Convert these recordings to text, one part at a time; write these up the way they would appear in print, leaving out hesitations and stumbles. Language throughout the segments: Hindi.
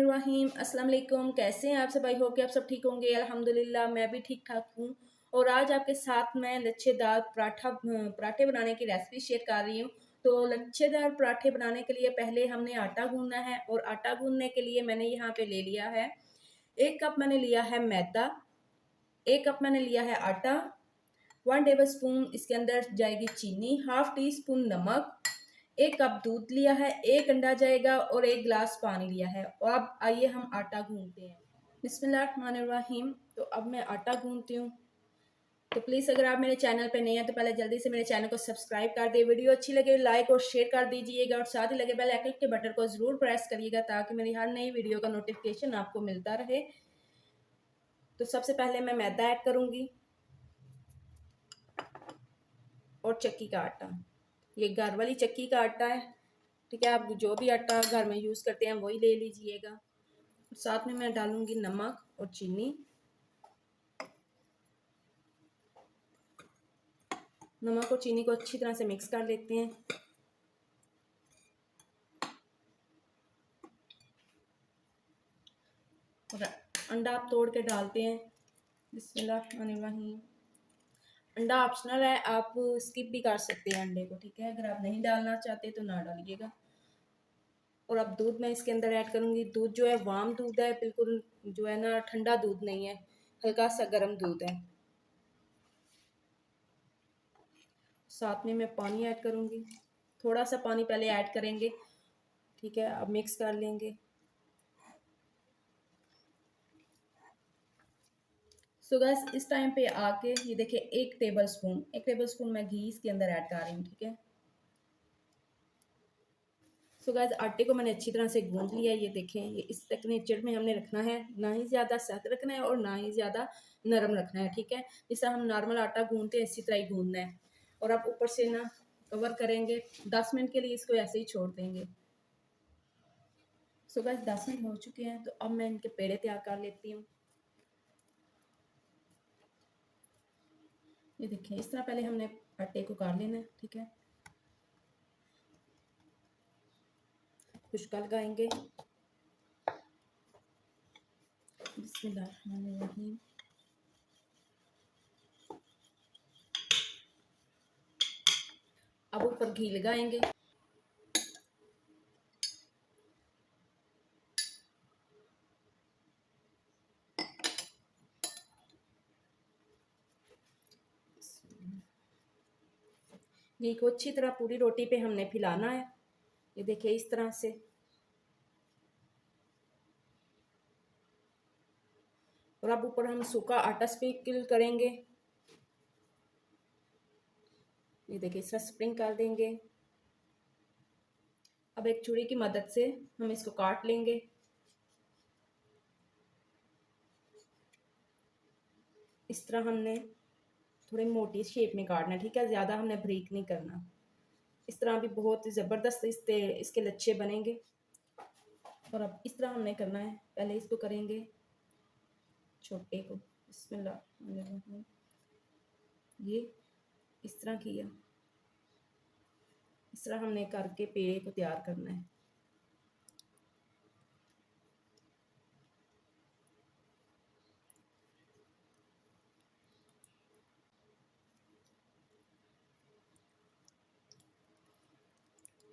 बिस्मिल्लाहिर्रहमानिर्रहीम। अस्सलाम वालेकुम। कैसे हैं आप सब? आई होप कि आप सब ठीक होंगे। अल्हम्दुलिल्लाह मैं भी ठीक ठाक हूँ। और आज आपके साथ मैं लच्छेदार पराठे बनाने की रेसिपी शेयर कर रही हूँ। तो लच्छेदार पराठे बनाने के लिए पहले हमने आटा गूंदना है, और आटा गूंदने के लिए मैंने यहाँ पे ले लिया है 1 कप मैंने लिया है मैदा, 1 कप मैंने लिया है आटा, 1 टेबल स्पून इसके अंदर जाएगी चीनी, हाफ टी स्पून नमक, 1 कप दूध लिया है, 1 अंडा जाएगा और 1 गिलास पानी लिया है। और अब आइए हम आटा गूंदते हैं। बिस्मिल्लाहिर्रहमानिर्रहीम। तो अब मैं आटा गूंदती हूँ। तो प्लीज़ अगर आप मेरे चैनल पे नए हैं तो पहले जल्दी से मेरे चैनल को सब्सक्राइब कर दिए, वीडियो अच्छी लगे लाइक और शेयर कर दीजिएगा, और साथ ही लगे बेल आइकन के बटन को ज़रूर प्रेस करिएगा ताकि मेरी हर नई वीडियो का नोटिफिकेशन आपको मिलता रहे। तो सबसे पहले मैं मैदा ऐड करूँगी और चक्की का आटा। ये घर वाली चक्की का आटा है, ठीक है। आप जो भी आटा घर में यूज़ करते हैं वही ले लीजिएगा। साथ में मैं डालूंगी नमक और चीनी। नमक और चीनी को अच्छी तरह से मिक्स कर लेते हैं। और अंडा आप तोड़ के डालते हैं। बिस्मिल्लाहिर्रहमानिर्रहीम। अंडा ऑप्शनल है, आप स्किप भी कर सकते हैं अंडे को, ठीक है। अगर आप नहीं डालना चाहते तो ना डालिएगा। और अब दूध मैं इसके अंदर ऐड करूंगी। दूध जो है वार्म दूध है, बिल्कुल जो है ना ठंडा दूध नहीं है, हल्का सा गर्म दूध है। साथ में मैं पानी ऐड करूंगी, थोड़ा सा पानी पहले ऐड करेंगे, ठीक है। अब मिक्स कर लेंगे। सो गैस इस टाइम पे आके ये देखिए 1 टेबल स्पून मैं घी इसके अंदर ऐड कर रही हूँ, ठीक है। सो गैस आटे को मैंने अच्छी तरह से गूंद लिया है। ये देखें, ये इस टेक्सचर में हमने रखना है, ना ही ज़्यादा सख्त रखना है और ना ही ज़्यादा नरम रखना है, ठीक है। जैसा हम नॉर्मल आटा गूंदते हैं इसी तरह ही गूंदना है। और अब ऊपर से ना कवर करेंगे, 10 मिनट के लिए इसको ऐसे ही छोड़ देंगे। सो गैस 10 मिनट हो चुके हैं, तो अब मैं इनके पेड़े तैयार कर लेती हूँ। ये देखिए इस तरह पहले हमने आटे को काट लेना है, ठीक है। खुशका लगाएंगे। बिस्मिल्लाहिर्रहमानिर्रहीम। अब ऊपर घी लगाएंगे। घी को अच्छी तरह पूरी रोटी पे हमने फैलाना है। ये देखिए इस तरह से। और अब ऊपर हम सूखा आटा स्प्रिंकल करेंगे। ये देखिए इस तरह स्प्रिंग कर देंगे। अब एक छुरी की मदद से हम इसको काट लेंगे। इस तरह हमने थोड़ी मोटी शेप में काटना है, ठीक है। ज़्यादा हमने बारीक नहीं करना। इस तरह भी बहुत ज़बरदस्त इसके लच्छे बनेंगे। और अब इस तरह हमने करना है, पहले इसको करेंगे छोटे को। बिस्मिल्लाह। ये इस तरह किया। इस तरह हमने करके पेड़े को तैयार करना है।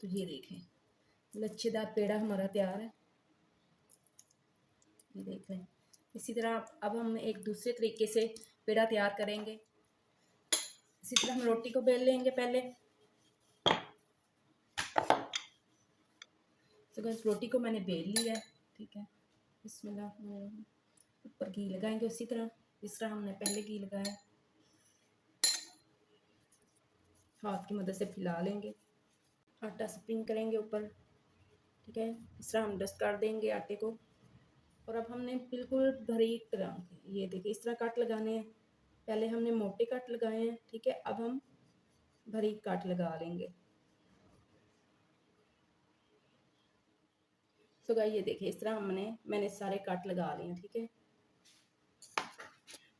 तो ये देखें लच्छेदार पेड़ा हमारा तैयार है। ये देख लें। इसी तरह अब हम एक दूसरे तरीके से पेड़ा तैयार करेंगे। इसी तरह हम रोटी को बेल लेंगे पहले। तो बस रोटी को मैंने बेल लिया है, ठीक है। बिस्मिल्लाह। ऊपर घी लगाएंगे उसी तरह जिस तरह हमने पहले घी लगाया। हाथ की मदद से फैला लेंगे, आटा स्प्रिंग करेंगे ऊपर, ठीक है। इस तरह हम डस्ट कर देंगे आटे को। और अब हमने बिल्कुल बारीक तरह, ये देखिए इस तरह कट लगाने हैं। पहले हमने मोटे कट लगाए हैं, ठीक है। अब हम बारीक कट लगा लेंगे। तो गाइस ये देखिए इस तरह मैंने सारे कट लगा लिए हैं, ठीक है।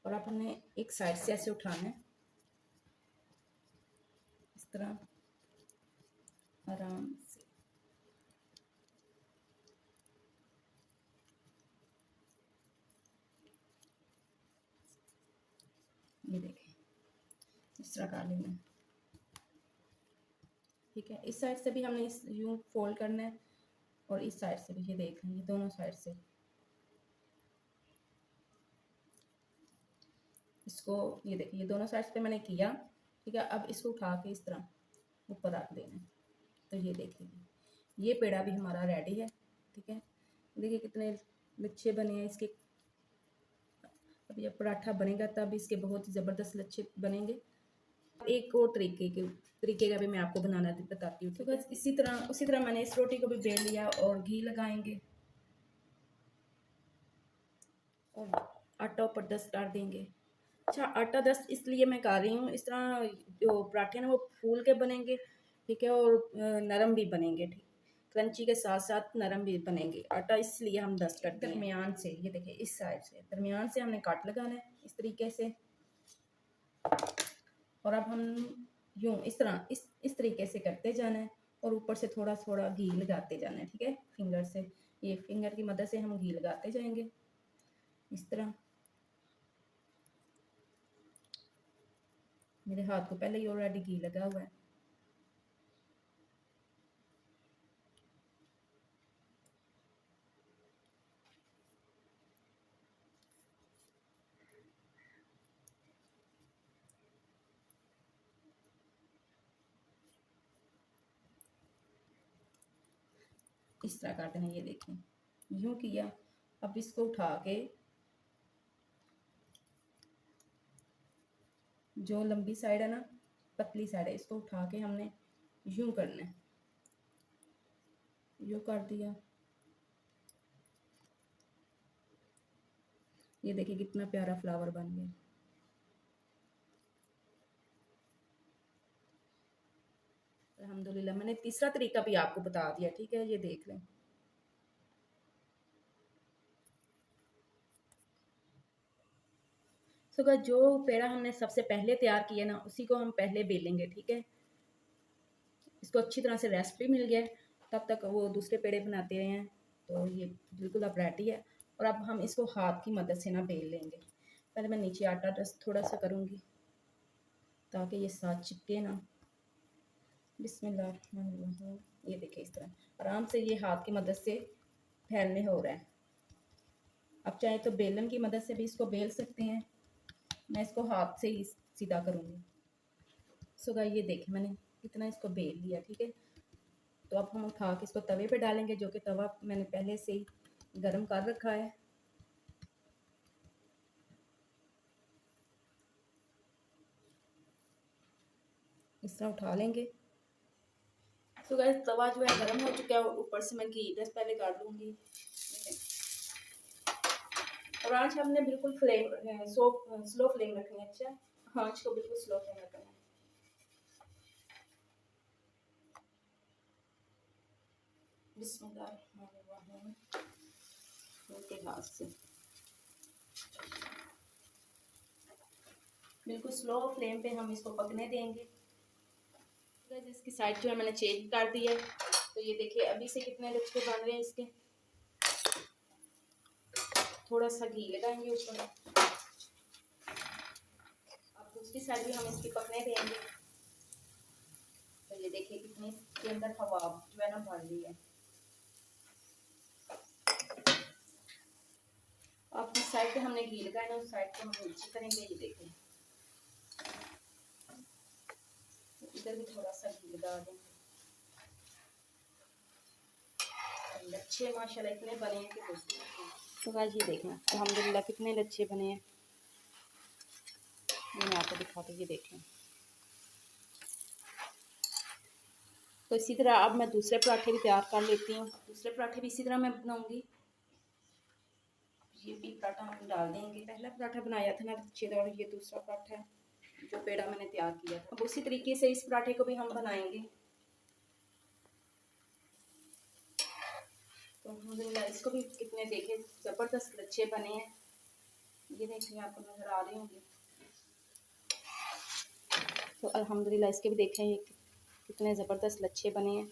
और अब हमने एक साइड से ऐसे उठाना है, इस तरह आराम से। इस तरह कर लेना है। ठीक है, इस साइड से भी हमने इस यूँ फोल्ड करना है और इस साइड से भी, ये देख लेंगे दोनों साइड से इसको, ये देखिए ये दोनों साइड पे मैंने किया। ठीक है, अब इसको उठा के इस तरह ऊपर रख देना है। तो ये देखिए ये पेड़ा भी हमारा रेडी है। ठीक है, देखिए कितने लच्छे बने हैं इसके। अब ये पराठा बनेगा तब इसके बहुत ही ज़बरदस्त लच्छे बनेंगे। एक और तरीके का भी मैं आपको बनाना बताती हूँ। तो बस उसी तरह मैंने इस रोटी को भी बेल लिया और घी लगाएंगे और आटा ऊपर 10 डाल देंगे। अच्छा, आटा 10 इसलिए मैं कर रही हूँ, इस तरह जो पराठे हैं ना वो फूल के बनेंगे। ठीक है, और नरम भी बनेंगे। ठीक, क्रंची के साथ साथ नरम भी बनेंगे। आटा इसलिए हम 10 करते हैं। दरमियान से, ये देखिए इस साइड से दरमियान से हमने काट लगाना है इस तरीके से। और अब हम यूँ इस तरह इस तरीके से करते जाना है और ऊपर से थोड़ा थोड़ा घी लगाते जाना है। ठीक है, फिंगर से, ये फिंगर की मदद से हम घी लगाते जाएंगे इस तरह। मेरे हाथ को पहले ही ऑलरेडी घी लगा हुआ है। इस तरह करते हैं, ये देखें यूँ किया। अब इसको उठा के जो लंबी साइड है ना, पतली साइड है, इसको उठा के हमने यूँ करना है। यूँ कर दिया, ये देखिए कितना प्यारा फ्लावर बन गया। अल्हम्दुलिल्लाह, मैंने तीसरा तरीका भी आपको बता दिया। ठीक है, ये देख लें। तो जो पेड़ा हमने सबसे पहले तैयार किया ना, उसी को हम पहले बेलेंगे। ठीक है, इसको अच्छी तरह से रेस्ट भी मिल गया, तब तक वो दूसरे पेड़े बनाते रहे हैं। तो ये बिल्कुल अब रेडी है। और अब हम इसको हाथ की मदद से ना बेल लेंगे। पहले मैं नीचे आटा जस्ट थोड़ा सा करूँगी ताकि ये साथ चिपके ना। बिस्मिल्लाह, ये देखिए इस तरह आराम से ये हाथ की मदद से फैलने हो रहा है। अब चाहे तो बेलन की मदद से भी इसको बेल सकते हैं, मैं इसको हाथ से ही सीधा करूँगी। सो गाइस, ये देखिए मैंने कितना इसको बेल लिया। ठीक है, तो अब हम उठा के इसको तवे पे डालेंगे, जो कि तवा मैंने पहले से ही गर्म कर रखा है। इस तरह उठा लेंगे। तो गाइस तवा जो है गर्म हो चुका है, ऊपर से मैं घी बस पहले कर लूँगी। और आँच हमने बिल्कुल स्लो फ्लेम रखनी है। अच्छा, आँच को बिल्कुल स्लो फ्लेम रखना है। बिस्मिल्लाहिर्रहमानिर्रहीम, उनके हाथ से बिल्कुल स्लो फ्लेम पे हम इसको पकने देंगे। इसकी साइड जो है मैंने चेंज कर दी है। तो ये देखिए अभी से कितने लच्छे बन रहे हैं इसके। थोड़ा सा घी लगाएंगे ऊपर। अब दूसरी साइड भी हम इसकी पकने देंगे। तो ये देखिए कितनी इसके अंदर हवा जो है ना भर रही है। अब जिस साइड पे हमने घी लगाया ना, उस साइड को हम नीचे करेंगे। ये देखें, इधर भी थोड़ा सा घी लगा देंगे। लच्छे माशाल्लाह इतने बने हैं कि कुछ। तो गाइस ये देखें अल्हम्दुलिल्लाह कितने लच्छे बने हैं। मैं आपको दिखाती हूँ, ये देखें। तो इसी तरह अब मैं दूसरे पराठे भी तैयार कर लेती हूँ। दूसरे पराठे भी इसी तरह मैं बनाऊँगी। ये भी पराठा हम डाल देंगे। पहला पराठा बनाया था ना लच्छे, और ये दूसरा पराठा है जो पेड़ा मैंने तैयार किया था। अब उसी तरीके से इस पराठे को भी हम बनाएंगे। तो अल्हम्दुलिल्लाह इसको भी कितने देखे ज़बरदस्त लच्छे बने हैं। ये देखिए आपको नज़र आ रहे होंगे। तो अल्हम्दुलिल्लाह इसके भी देखें ये कितने ज़बरदस्त लच्छे बने हैं।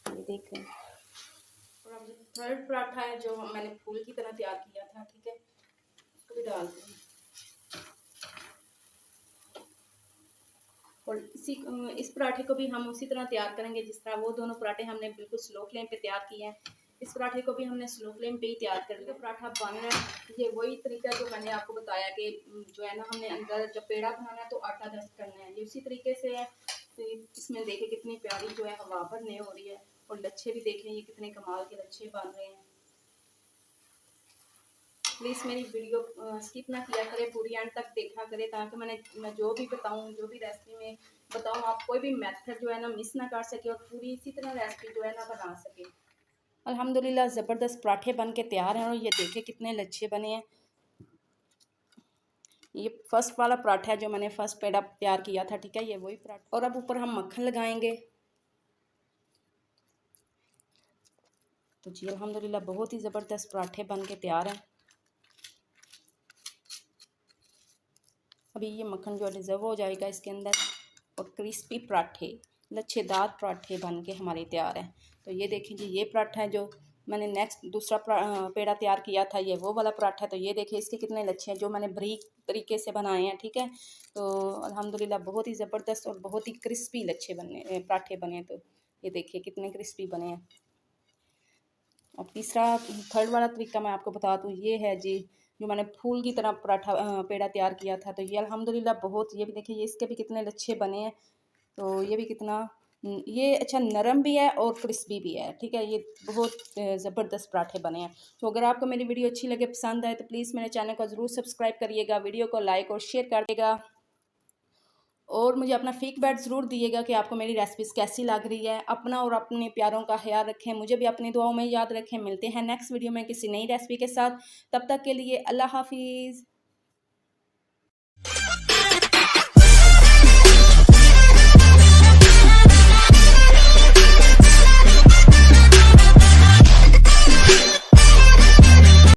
ये देखें। और अब जो थर्ड पराठा है जो मैंने फूल की तरह तैयार किया था, ठीक है, उसको भी डालते हैं। और इस पराठे को भी हम उसी तरह तैयार करेंगे जिस तरह वो दोनों पराठे हमने बिल्कुल स्लो फ्लेम पे तैयार किए हैं। इस पराठे को भी हमने स्लो फ्लेम पे ही तैयार कर लिया। पराठा बन रहा है, ये वही तरीका जो मैंने आपको बताया कि जो है ना, हमने अंदर जब पेड़ा बनाना है तो आटा दस्त करना है, ये उसी तरीके से है। तो इसमें देखें कितनी प्यारी जो है हवा भरने हो रही है, और लच्छे भी देखें ये कितने कमाल के लच्छे बन रहे हैं। प्लीज़ मेरी वीडियो स्किप ना किया करें, पूरी एंड तक देखा करें, ताकि मैं जो भी बताऊं, जो भी रेसिपी में बताऊं, आप कोई भी मेथड जो है ना मिस ना कर सके, और पूरी इसी तरह रेसिपी जो है ना बना सके। अल्हम्दुलिल्लाह ज़बरदस्त पराठे बन के तैयार हैं, और ये देखें कितने लच्छे बने हैं। ये फर्स्ट वाला पराठा है जो मैंने फर्स्ट पेड़ा तैयार किया था, ठीक है, ये वही पराठा। और अब ऊपर हम मक्खन लगाएंगे। तो जी अल्हम्दुलिल्लाह बहुत ही ज़बरदस्त पराठे बन के तैयार हैं। अभी ये मक्खन जो रिजर्व हो जाएगा इसके अंदर, और क्रिस्पी पराठे, लच्छेदार पराठे बन के हमारे तैयार हैं। तो ये देखें जी, ये पराठा है जो मैंने नेक्स्ट दूसरा पेड़ा तैयार किया था, ये वो वाला पराठा है। तो ये देखिए इसके कितने लच्छे हैं जो मैंने बारीक तरीके से बनाए हैं, ठीक है। तो अल्हम्दुलिल्लाह बहुत ही ज़बरदस्त और बहुत ही क्रिस्पी लच्छे बने, पराठे बने। तो ये देखिए कितने क्रिस्पी बने हैं। और तीसरा थर्ड वाला तरीका मैं आपको बता दूँ, ये है जी जो मैंने फूल की तरह पराठा पेड़ा तैयार किया था। तो ये अल्हम्दुलिल्लाह बहुत, ये भी देखिए ये इसके भी कितने अच्छे बने हैं। तो ये भी कितना ये अच्छा नरम भी है और क्रिस्पी भी है, ठीक है। ये बहुत ज़बरदस्त पराठे बने हैं। तो अगर आपको मेरी वीडियो अच्छी लगे, पसंद आए, तो प्लीज़ मेरे चैनल को ज़रूर सब्सक्राइब करिएगा, वीडियो को लाइक और शेयर कर देगा, और मुझे अपना फीडबैक ज़रूर दिएगा कि आपको मेरी रेसिपीज़ कैसी लग रही है। अपना और अपने प्यारों का ख्याल रखें, मुझे भी अपनी दुआओं में याद रखें। मिलते हैं नेक्स्ट वीडियो में किसी नई रेसिपी के साथ। तब तक के लिए अल्लाह हाफिज़।